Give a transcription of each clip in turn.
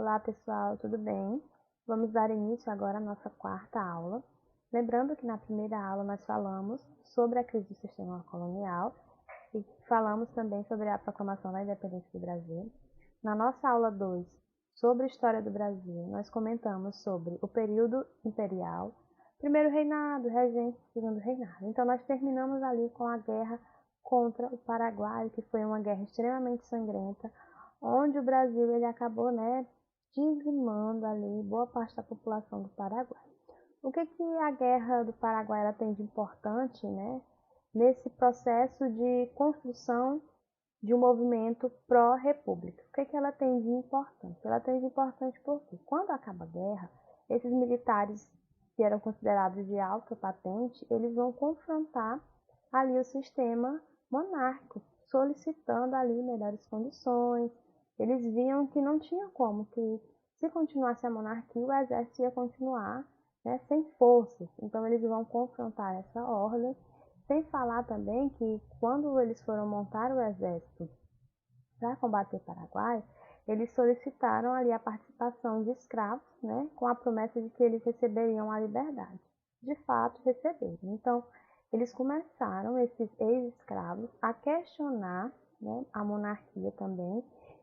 Olá pessoal, tudo bem? Vamos dar início agora à nossa quarta aula. Lembrando que na primeira aula nós falamos sobre a crise do sistema colonial e falamos também sobre a proclamação da independência do Brasil. Na nossa aula 2, sobre a história do Brasil, nós comentamos sobre o período imperial, primeiro reinado, regência, segundo reinado. Então nós terminamos ali com a guerra contra o Paraguai, que foi uma guerra extremamente sangrenta, onde o Brasil ele acabou, dizimando ali boa parte da população do Paraguai. O que a guerra do Paraguai ela tem de importante, nesse processo de construção de um movimento pró-república? O que ela tem de importante? Ela tem de importante porque quando acaba a guerra, esses militares que eram considerados de alta patente, eles vão confrontar ali o sistema monárquico, solicitando ali melhores condições. Eles viam que não tinha como, que se continuasse a monarquia, o exército ia continuar sem forças. Então eles vão confrontar essa ordem, sem falar também que quando eles foram montar o exército para combater o Paraguai, eles solicitaram ali a participação de escravos, com a promessa de que eles receberiam a liberdade. De fato, receberam. Então, eles começaram, esses ex-escravos, a questionar a monarquia também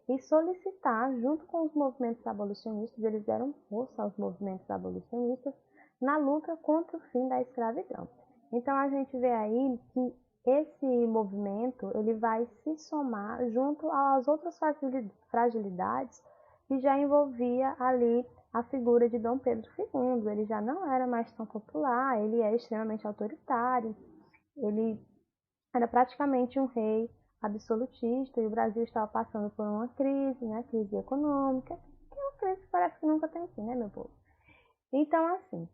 e solicitar, junto com os movimentos abolicionistas, eles deram força aos movimentos abolicionistas na luta contra o fim da escravidão. Então, a gente vê aí que esse movimento ele vai se somar junto às outras fragilidades que já envolvia ali a figura de Dom Pedro II. Ele já não era mais tão popular, ele era extremamente autoritário, ele era praticamente um rei absolutista e o Brasil estava passando por uma crise, crise econômica, que é uma crise que parece que nunca tem fim, meu povo? Então, assim,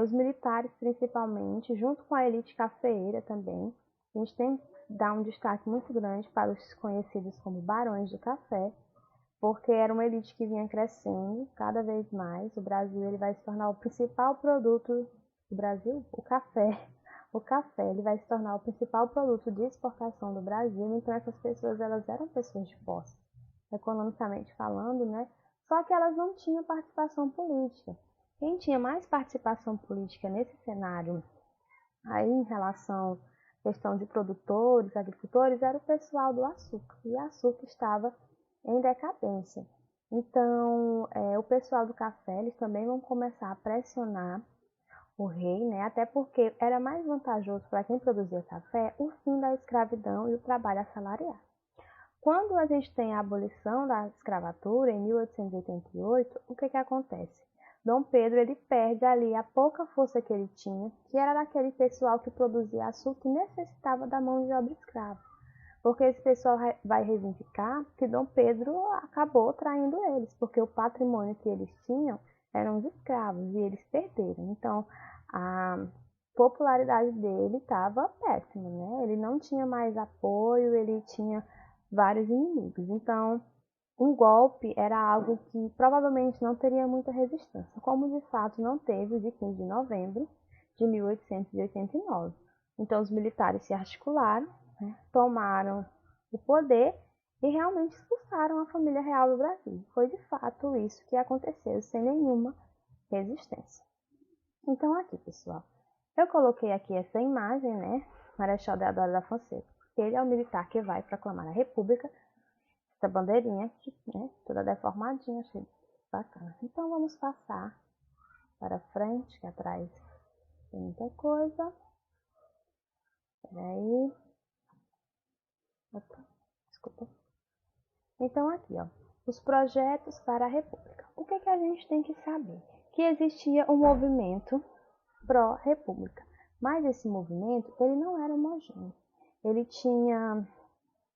os militares principalmente, junto com a elite cafeeira também, a gente tem que dar um destaque muito grande para os conhecidos como barões de café, porque era uma elite que vinha crescendo cada vez mais. O Brasil ele vai se tornar o principal produto do Brasil, o café. O café ele vai se tornar o principal produto de exportação do Brasil. Então essas pessoas elas eram pessoas de posse, economicamente falando, Só que elas não tinham participação política. Quem tinha mais participação política nesse cenário aí em relação à questão de produtores, agricultores, era o pessoal do açúcar. E o açúcar estava em decadência. Então, o pessoal do café, eles também vão começar a pressionar o rei, até porque era mais vantajoso para quem produzia café o fim da escravidão e o trabalho assalariado. Quando a gente tem a abolição da escravatura, em 1888, o que acontece? Dom Pedro ele perde ali a pouca força que ele tinha, que era daquele pessoal que produzia açúcar e necessitava da mão de obra escrava. Porque esse pessoal vai reivindicar que Dom Pedro acabou traindo eles, porque o patrimônio que eles tinham eram os escravos e eles perderam. Então, a popularidade dele estava péssima, Ele não tinha mais apoio, ele tinha vários inimigos. Então, um golpe era algo que provavelmente não teria muita resistência, como de fato não teve o de 15 de novembro de 1889. Então, os militares se articularam, tomaram o poder e realmente expulsaram a família real do Brasil. Foi de fato isso que aconteceu, sem nenhuma resistência. Então, aqui, pessoal, eu coloquei aqui essa imagem, Marechal Deodoro da Fonseca, porque ele é o militar que vai proclamar a República. Essa bandeirinha aqui, toda deformadinha, achei bacana. Então, vamos passar para frente, que atrás tem muita coisa. Peraí. Opa, desculpa. Então, aqui, os projetos para a República. O que a gente tem que saber? Que existia um movimento pró-república, mas esse movimento, ele não era homogêneo. Ele tinha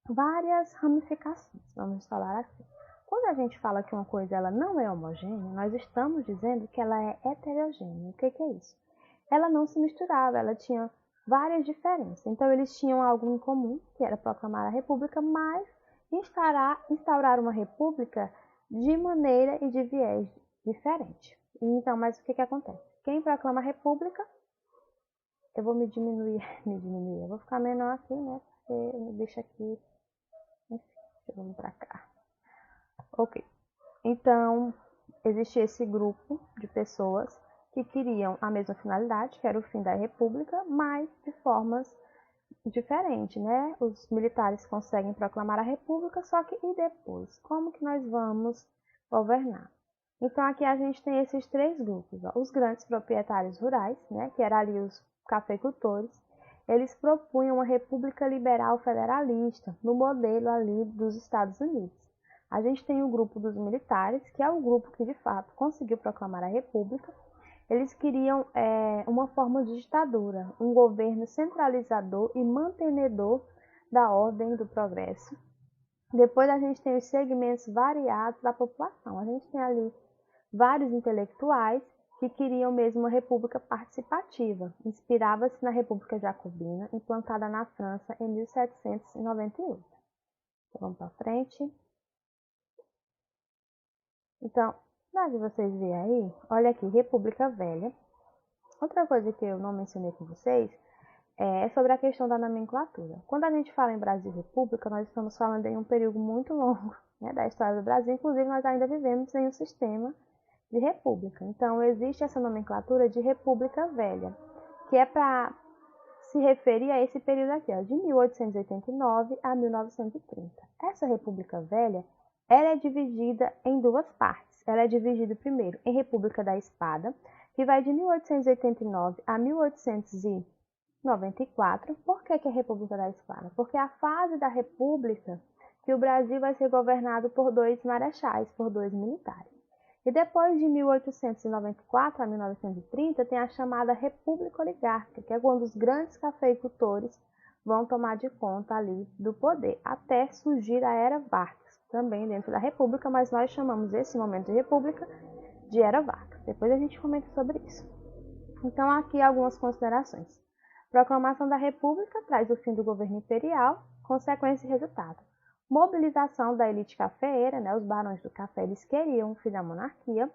várias ramificações, vamos falar assim. Quando a gente fala que uma coisa ela não é homogênea, nós estamos dizendo que ela é heterogênea. O que é isso? Ela não se misturava, ela tinha várias diferenças. Então, eles tinham algo em comum, que era proclamar a república, mas instaurar uma república de maneira e de viés diferente. Então, mas o que acontece? Quem proclama a república, eu vou me diminuir, eu vou ficar menor aqui, porque deixa aqui, vamos pra cá. Ok, então, existia esse grupo de pessoas que queriam a mesma finalidade, que era o fim da República, mas de formas diferentes, né? Os militares conseguem proclamar a República, só que e depois? Como que nós vamos governar? Então aqui a gente tem esses três grupos, ó. Os grandes proprietários rurais, né, que eram ali os cafeicultores, eles propunham uma república liberal federalista, no modelo ali dos Estados Unidos. A gente tem o grupo dos militares, que é o grupo que de fato conseguiu proclamar a república. Eles queriam uma forma de ditadura, um governo centralizador e mantenedor da ordem e do progresso. Depois a gente tem os segmentos variados da população. A gente tem ali vários intelectuais que queriam mesmo uma república participativa. Inspirava-se na República Jacobina, implantada na França em 1798. Então, vamos para frente. Então, dá de vocês verem aí, olha aqui, República Velha. Outra coisa que eu não mencionei com vocês é sobre a questão da nomenclatura. Quando a gente fala em Brasil República, nós estamos falando em um período muito longo, né, da história do Brasil. Inclusive, nós ainda vivemos em um sistema de república. Então, existe essa nomenclatura de República Velha, que é para se referir a esse período aqui, ó, de 1889 a 1930. Essa República Velha, ela é dividida em duas partes. Ela é dividida primeiro em República da Espada, que vai de 1889 a 1894. Por que é República da Espada? Porque é a fase da República que o Brasil vai ser governado por dois marechais, por dois militares. E depois de 1894 a 1930 tem a chamada República Oligárquica, que é quando os grandes cafeicultores vão tomar de conta ali do poder, até surgir a Era Vargas, também dentro da República, mas nós chamamos esse momento de República de Era Vargas. Depois a gente comenta sobre isso. Então aqui algumas considerações. Proclamação da República traz o fim do governo imperial, consequência e resultado. Mobilização da elite cafeeira, né, os barões do café, eles queriam o fim da monarquia.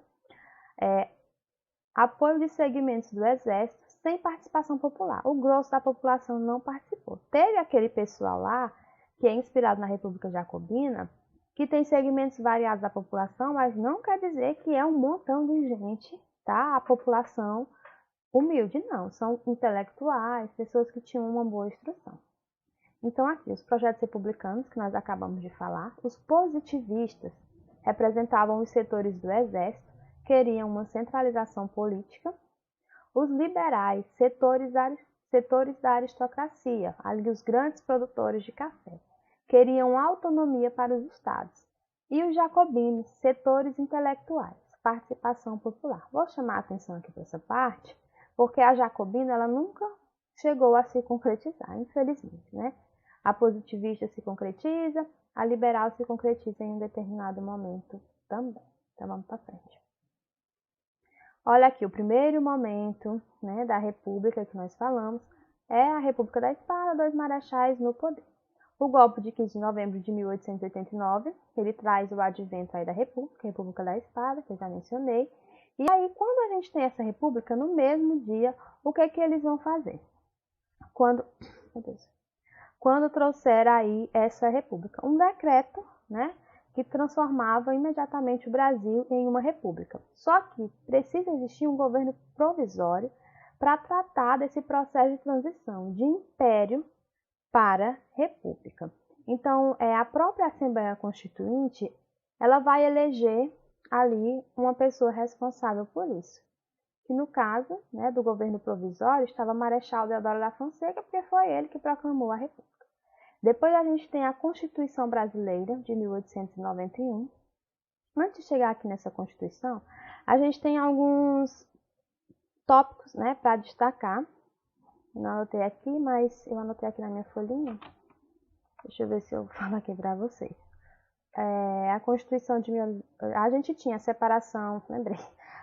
Apoio de segmentos do exército sem participação popular. O grosso da população não participou. Teve aquele pessoal lá, que é inspirado na República Jacobina, que tem segmentos variados da população, mas não quer dizer que é um montão de gente, tá? A população humilde, não. São intelectuais, pessoas que tinham uma boa instrução. Então, aqui, os projetos republicanos, que nós acabamos de falar, os positivistas representavam os setores do exército, queriam uma centralização política. Os liberais, setores da aristocracia, ali os grandes produtores de café, queriam autonomia para os estados. E os jacobinos, setores intelectuais, participação popular. Vou chamar a atenção aqui para essa parte, porque a jacobina ela nunca chegou a se concretizar, infelizmente, né? A positivista se concretiza, a liberal se concretiza em um determinado momento também. Então, vamos para frente. Olha aqui, o primeiro momento, né, da República que nós falamos é a República da Espada, dois marechais no poder. O golpe de 15 de novembro de 1889, ele traz o advento aí da República da Espada, que eu já mencionei. E aí, quando a gente tem essa República, no mesmo dia, o que é que eles vão fazer? Quando trouxer aí essa república, um decreto, né, que transformava imediatamente o Brasil em uma república. Só que precisa existir um governo provisório para tratar desse processo de transição de império para república. Então, a própria Assembleia Constituinte, ela vai eleger ali uma pessoa responsável por isso. Que no caso, né, do governo provisório estava Marechal Deodoro da Fonseca, porque foi ele que proclamou a república. Depois a gente tem a Constituição Brasileira, de 1891. Antes de chegar aqui nessa Constituição, a gente tem alguns tópicos, né, para destacar. Eu não anotei aqui, mas eu anotei aqui na minha folhinha. Deixa eu ver se eu falo aqui para vocês. A Constituição de... A gente tinha a separação, lembrei.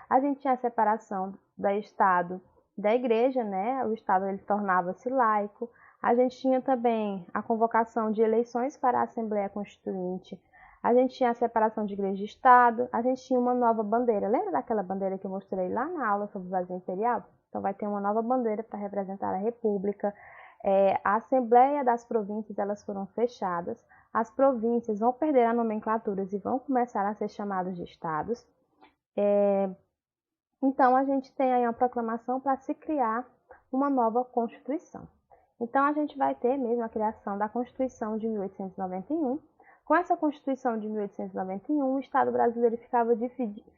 A gente tinha a separação do Estado da Igreja, né? O Estado ele tornava-se laico. A gente tinha também a convocação de eleições para a Assembleia Constituinte. A gente tinha a separação de Igreja e Estado. A gente tinha uma nova bandeira. Lembra daquela bandeira que eu mostrei lá na aula sobre o Brasil Imperial? Então, vai ter uma nova bandeira para representar a República. A Assembleia das Províncias, elas foram fechadas. As províncias vão perder a nomenclatura e vão começar a ser chamadas de estados. Então, a gente tem aí uma proclamação para se criar uma nova Constituição. Então, a gente vai ter mesmo a criação da Constituição de 1891. Com essa Constituição de 1891, o Estado brasileiro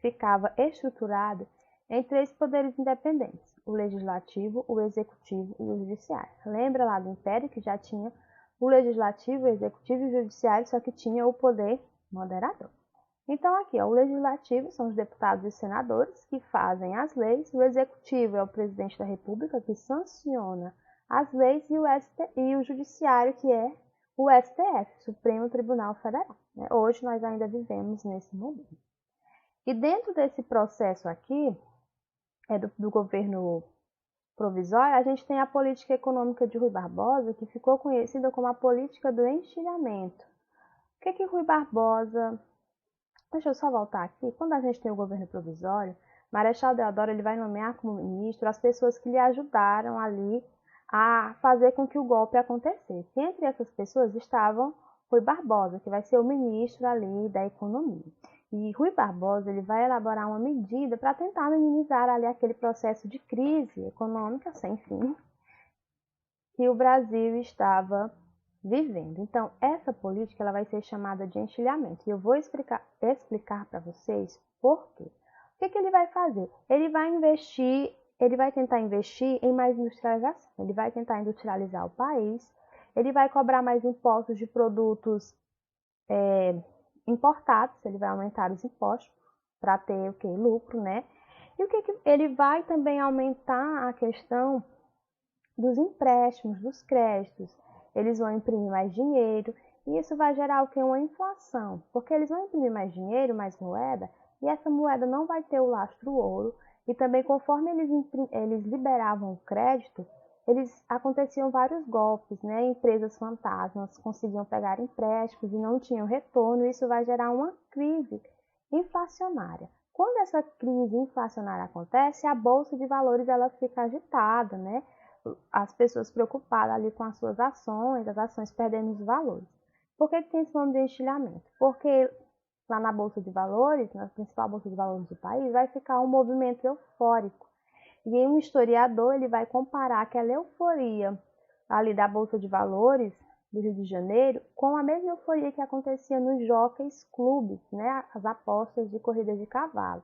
ficava estruturado em 3 poderes independentes: o Legislativo, o Executivo e o Judiciário. Lembra lá do Império que já tinha o Legislativo, o Executivo e o Judiciário, só que tinha o poder moderador. Então, aqui, ó, o Legislativo são os deputados e senadores que fazem as leis, o Executivo é o presidente da República que sanciona as leis e o Judiciário, que é o STF, Supremo Tribunal Federal. Né? Hoje nós ainda vivemos nesse modelo. E dentro desse processo aqui, do governo provisório, a gente tem a política econômica de Rui Barbosa, que ficou conhecida como a política do enxilhamento. O que Rui Barbosa... Deixa eu só voltar aqui. Quando a gente tem o governo provisório, Marechal Deodoro ele vai nomear como ministro as pessoas que lhe ajudaram ali a fazer com que o golpe acontecesse. E entre essas pessoas estavam Rui Barbosa, que vai ser o ministro ali da economia. E Rui Barbosa ele vai elaborar uma medida para tentar minimizar ali aquele processo de crise econômica sem fim que o Brasil estava vivendo. Então, essa política ela vai ser chamada de enxilhamento. E eu vou explicar para vocês por quê. O que ele vai fazer? Ele vai tentar investir em mais industrialização. Ele vai tentar industrializar o país. Ele vai cobrar mais impostos de produtos importados. Ele vai aumentar os impostos para ter o que? Lucro, né? E ele vai também aumentar a questão dos empréstimos, dos créditos. Eles vão imprimir mais dinheiro e isso vai gerar o que? Uma inflação, porque eles vão imprimir mais dinheiro, mais moeda, e essa moeda não vai ter o lastro ouro, e também conforme eles liberavam o crédito, aconteciam vários golpes, né? Empresas fantasmas conseguiam pegar empréstimos e não tinham retorno, e isso vai gerar uma crise inflacionária. Quando essa crise inflacionária acontece, a bolsa de valores ela fica agitada, né? As pessoas preocupadas ali com as suas ações, as ações perdendo os valores. Por que tem esse nome de enxilhamento? Porque lá na Bolsa de Valores, na principal Bolsa de Valores do país, vai ficar um movimento eufórico. E um historiador ele vai comparar aquela euforia ali da Bolsa de Valores do Rio de Janeiro com a mesma euforia que acontecia nos jockeys clubes, né? As apostas de corridas de cavalo.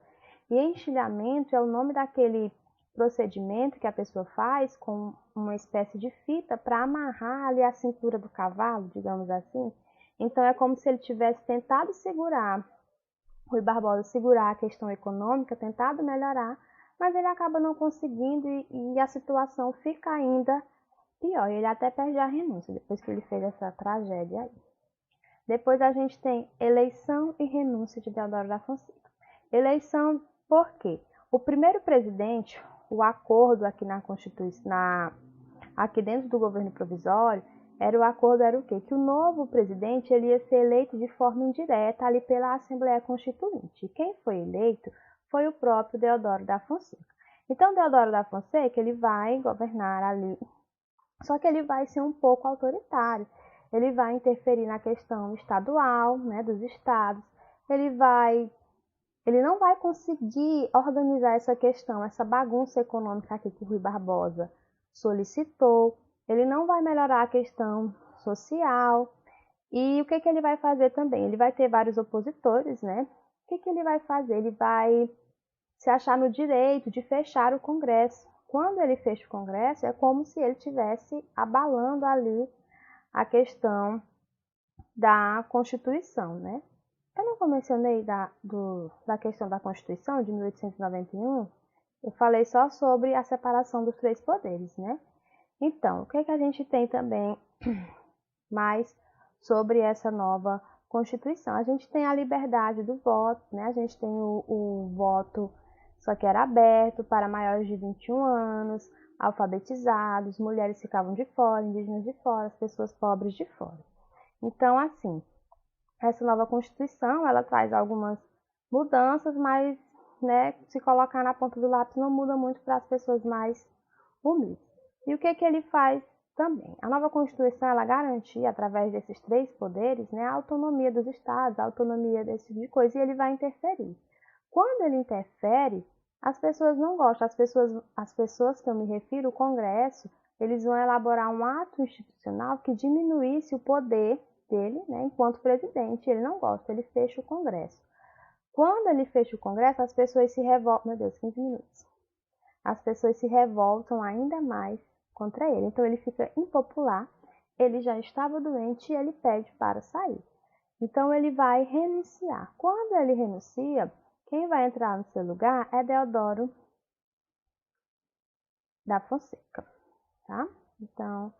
E enxilhamento é o nome daquele procedimento que a pessoa faz com uma espécie de fita para amarrar ali a cintura do cavalo, digamos assim. Então é como se ele tivesse tentado segurar, Rui Barbosa segurar a questão econômica, tentado melhorar, mas ele acaba não conseguindo e a situação fica ainda pior. Ele até perde a renúncia depois que ele fez essa tragédia aí. Depois a gente tem eleição e renúncia de Deodoro da Fonseca. Eleição por quê? O primeiro presidente, o acordo aqui na Constituição, aqui dentro do governo provisório, o acordo era o quê? Que o novo presidente ele ia ser eleito de forma indireta ali pela Assembleia Constituinte. E quem foi eleito foi o próprio Deodoro da Fonseca. Então, Deodoro da Fonseca ele vai governar ali, só que ele vai ser um pouco autoritário. Ele vai interferir na questão estadual, né, dos estados. Ele não vai conseguir organizar essa questão, essa bagunça econômica aqui que Rui Barbosa solicitou. Ele não vai melhorar a questão social. E o que ele vai fazer também? Ele vai ter vários opositores, né? O que ele vai fazer? Ele vai se achar no direito de fechar o Congresso. Quando ele fecha o Congresso, é como se ele estivesse abalando ali a questão da Constituição, né? Eu não mencionei da questão da Constituição de 1891, eu falei só sobre a separação dos 3 poderes, né? Então, o que a gente tem também mais sobre essa nova Constituição? A gente tem a liberdade do voto, né? A gente tem o voto, só que era aberto para maiores de 21 anos, alfabetizados, mulheres ficavam de fora, indígenas de fora, as pessoas pobres de fora. Então, assim, essa nova Constituição, ela traz algumas mudanças, mas, né, se colocar na ponta do lápis não muda muito para as pessoas mais humildes. E o que ele faz também? A nova Constituição, ela garantia, através desses 3 poderes, né, a autonomia dos estados, a autonomia desse tipo de coisa, e ele vai interferir. Quando ele interfere, as pessoas não gostam. As pessoas que eu me refiro, o Congresso, eles vão elaborar um ato institucional que diminuísse o poder dele, né, enquanto presidente. Ele não gosta, ele fecha o Congresso. Quando ele fecha o Congresso, as pessoas se revoltam. Meu Deus, 15 minutos. As pessoas se revoltam ainda mais contra ele. Então ele fica impopular, ele já estava doente e ele pede para sair. Então ele vai renunciar. Quando ele renuncia, quem vai entrar no seu lugar é Deodoro da Fonseca, tá? Então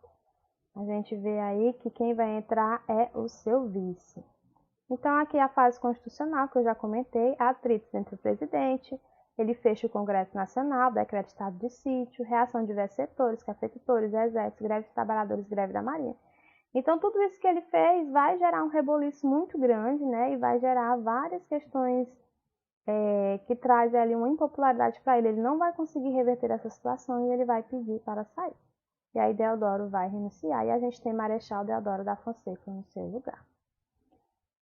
a gente vê aí que quem vai entrar é o seu vice. Então aqui a fase constitucional, que eu já comentei, atritos entre o presidente, ele fecha o Congresso Nacional, decreta estado de sítio, reação de diversos setores, cafeicultores, exércitos, greve dos trabalhadores, greve da Marinha. Então tudo isso que ele fez vai gerar um reboliço muito grande, né? E vai gerar várias questões que traz ali uma impopularidade para ele. Ele não vai conseguir reverter essa situação e ele vai pedir para sair. E aí Deodoro vai renunciar e a gente tem Marechal Deodoro da Fonseca no seu lugar.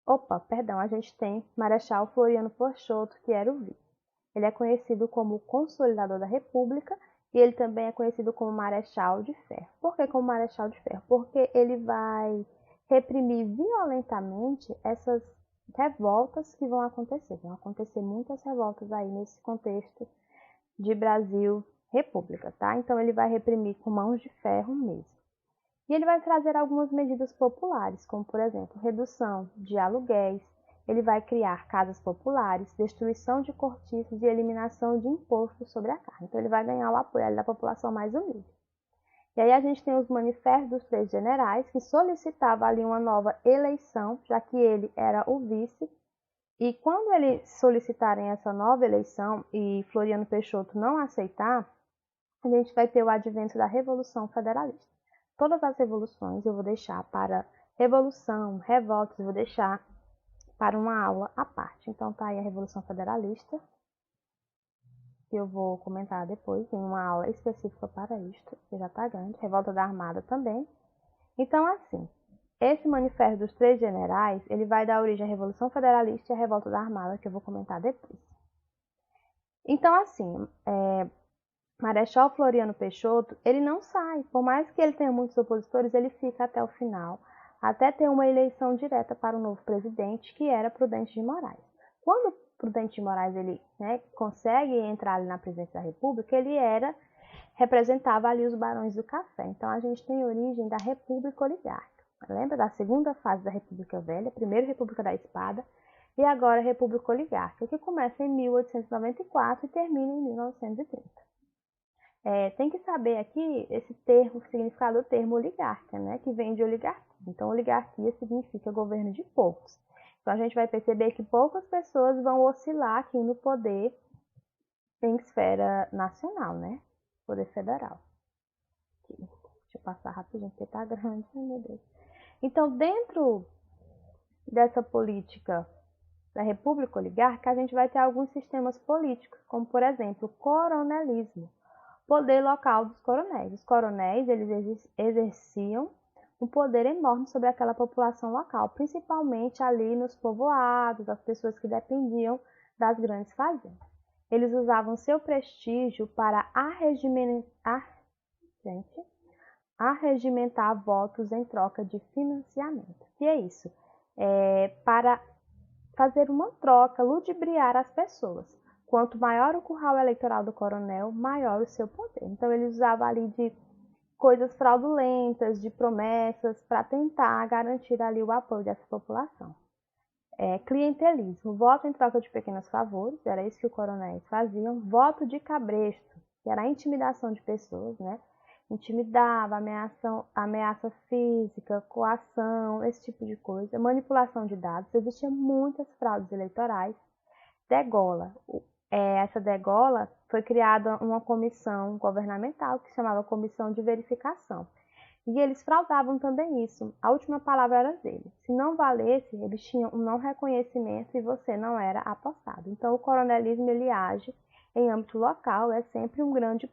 A gente tem Marechal Floriano Peixoto, que era o vice. Ele é conhecido como o Consolidador da República e ele também é conhecido como Marechal de Ferro. Por que como Marechal de Ferro? Porque ele vai reprimir violentamente essas revoltas que vão acontecer. Vão acontecer muitas revoltas aí nesse contexto de Brasil República, tá? Então ele vai reprimir com mãos de ferro mesmo. E ele vai trazer algumas medidas populares, como por exemplo, redução de aluguéis, ele vai criar casas populares, destruição de cortiços e eliminação de impostos sobre a carne. Então ele vai ganhar o apoio da população mais humilde. E aí a gente tem os manifestos dos três generais, que solicitavam ali uma nova eleição, já que ele era o vice. E quando eles solicitarem essa nova eleição e Floriano Peixoto não aceitar, a gente vai ter o advento da Revolução Federalista. Todas as revoluções eu vou deixar para revolução, revoltas, eu vou deixar para uma aula à parte. Então tá aí a Revolução Federalista, que eu vou comentar depois em uma aula específica para isto, que já tá grande. Revolta da Armada também. Então assim, esse manifesto dos três generais, ele vai dar origem à Revolução Federalista e à Revolta da Armada, que eu vou comentar depois. Então assim, Marechal Floriano Peixoto, ele não sai, por mais que ele tenha muitos opositores, ele fica até o final, até ter uma eleição direta para o novo presidente, que era Prudente de Moraes. Quando Prudente de Moraes ele, consegue entrar ali na presidência da República, ele representava ali os barões do café. Então a gente tem origem da República Oligárquica. Lembra da segunda fase da República Velha, primeiro República da Espada, e agora República Oligárquica, que começa em 1894 e termina em 1930. Tem que saber aqui esse termo, o significado do termo oligarca, né, que vem de oligarquia. Então, oligarquia significa governo de poucos. Então, a gente vai perceber que poucas pessoas vão oscilar aqui no poder em esfera nacional, né, poder federal. Aqui. Deixa eu passar rapidinho, porque tá grande, meu Deus. Então, dentro dessa política da República Oligárquica, a gente vai ter alguns sistemas políticos, como, por exemplo, o coronelismo. Poder local dos coronéis. Os coronéis, eles exerciam um poder enorme sobre aquela população local, principalmente ali nos povoados, as pessoas que dependiam das grandes fazendas. Eles usavam seu prestígio para arregimentar votos em troca de financiamento. O que é isso? Para fazer uma troca, ludibriar as pessoas. Quanto maior o curral eleitoral do coronel, maior o seu poder. Então ele usava ali de coisas fraudulentas, de promessas, para tentar garantir ali o apoio dessa população. Clientelismo, voto em troca de pequenos favores, era isso que os coronéis faziam. Voto de cabresto, que era a intimidação de pessoas, né? Intimidava, ameaça física, coação, esse tipo de coisa. Manipulação de dados, existiam muitas fraudes eleitorais. Degola. Essa degola foi criada uma comissão governamental que se chamava Comissão de Verificação. E eles fraudavam também isso. A última palavra era deles. Se não valesse, eles tinham um não reconhecimento e você não era apostado. Então, o coronelismo ele age em âmbito local, é sempre um grande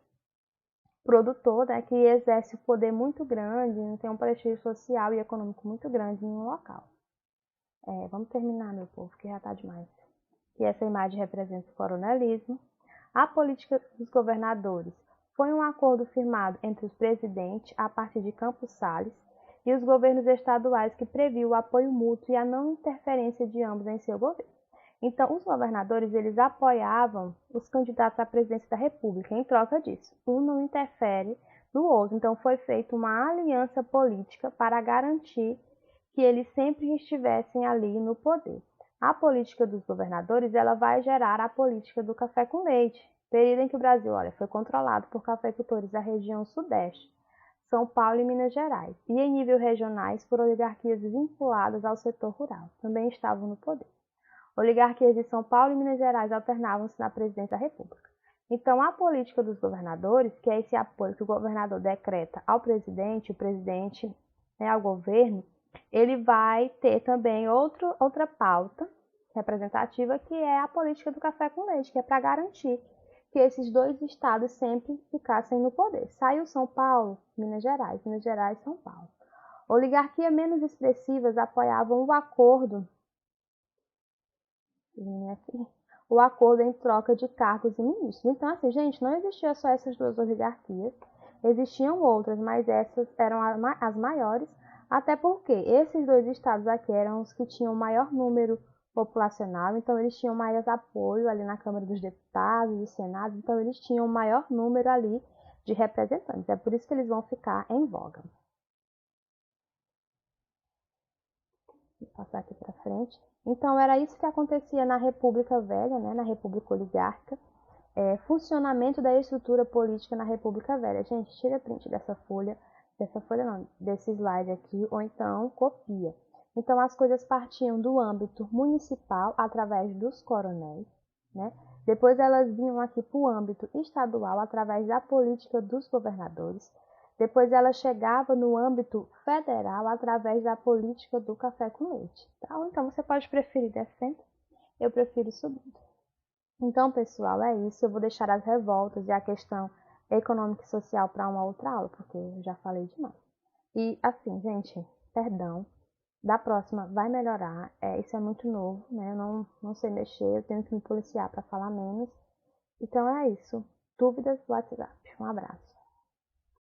produtor, né, que exerce um poder muito grande, tem um prestígio social e econômico muito grande em um local. Vamos terminar, meu povo, que já está demais. e essa imagem representa o coronelismo. A política dos governadores foi um acordo firmado entre os presidentes a partir de Campos Salles e os governos estaduais que previu o apoio mútuo e a não interferência de ambos em seu governo. Então, os governadores eles apoiavam os candidatos à presidência da República em troca disso. Um não interfere no outro. Então, foi feita uma aliança política para garantir que eles sempre estivessem ali no poder. A política dos governadores ela vai gerar a política do café com leite, período em que o Brasil foi controlado por cafeicultores da região sudeste, São Paulo e Minas Gerais, e em nível regionais por oligarquias vinculadas ao setor rural, também estavam no poder. Oligarquias de São Paulo e Minas Gerais alternavam-se na presidência da República. Então, a política dos governadores, que é esse apoio que o governador decreta ao presidente, o presidente ao governo, ele vai ter também outra pauta representativa, que é a política do café com leite, que é para garantir que esses dois estados sempre ficassem no poder. Saiu São Paulo, Minas Gerais, São Paulo. Oligarquias menos expressivas apoiavam o acordo em troca de cargos e ministros. Então, assim, gente, não existia só essas duas oligarquias, existiam outras, mas essas eram as maiores, até porque esses dois estados aqui eram os que tinham o maior número populacional, então eles tinham mais apoio ali na Câmara dos Deputados e Senado, então eles tinham o maior número ali de representantes. É por isso que eles vão ficar em voga. Vou passar aqui para frente. Então, era isso que acontecia na República Velha, né, na República Oligárquica. Funcionamento da estrutura política na República Velha. Gente, tira print dessa folha não, desse slide aqui, ou então copia. Então, as coisas partiam do âmbito municipal, através dos coronéis, né? Depois elas vinham aqui para o âmbito estadual, através da política dos governadores. Depois ela chegava no âmbito federal, através da política do café com leite. Tá? Então, você pode preferir descendo, eu prefiro subindo. Então, pessoal, é isso. Eu vou deixar as revoltas e a questão econômica e social para uma outra aula, porque eu já falei demais. E, assim, gente, perdão. Da próxima vai melhorar. Isso é muito novo, né? Eu não sei mexer, eu tenho que me policiar para falar menos. Então, é isso. Dúvidas, WhatsApp. Um abraço.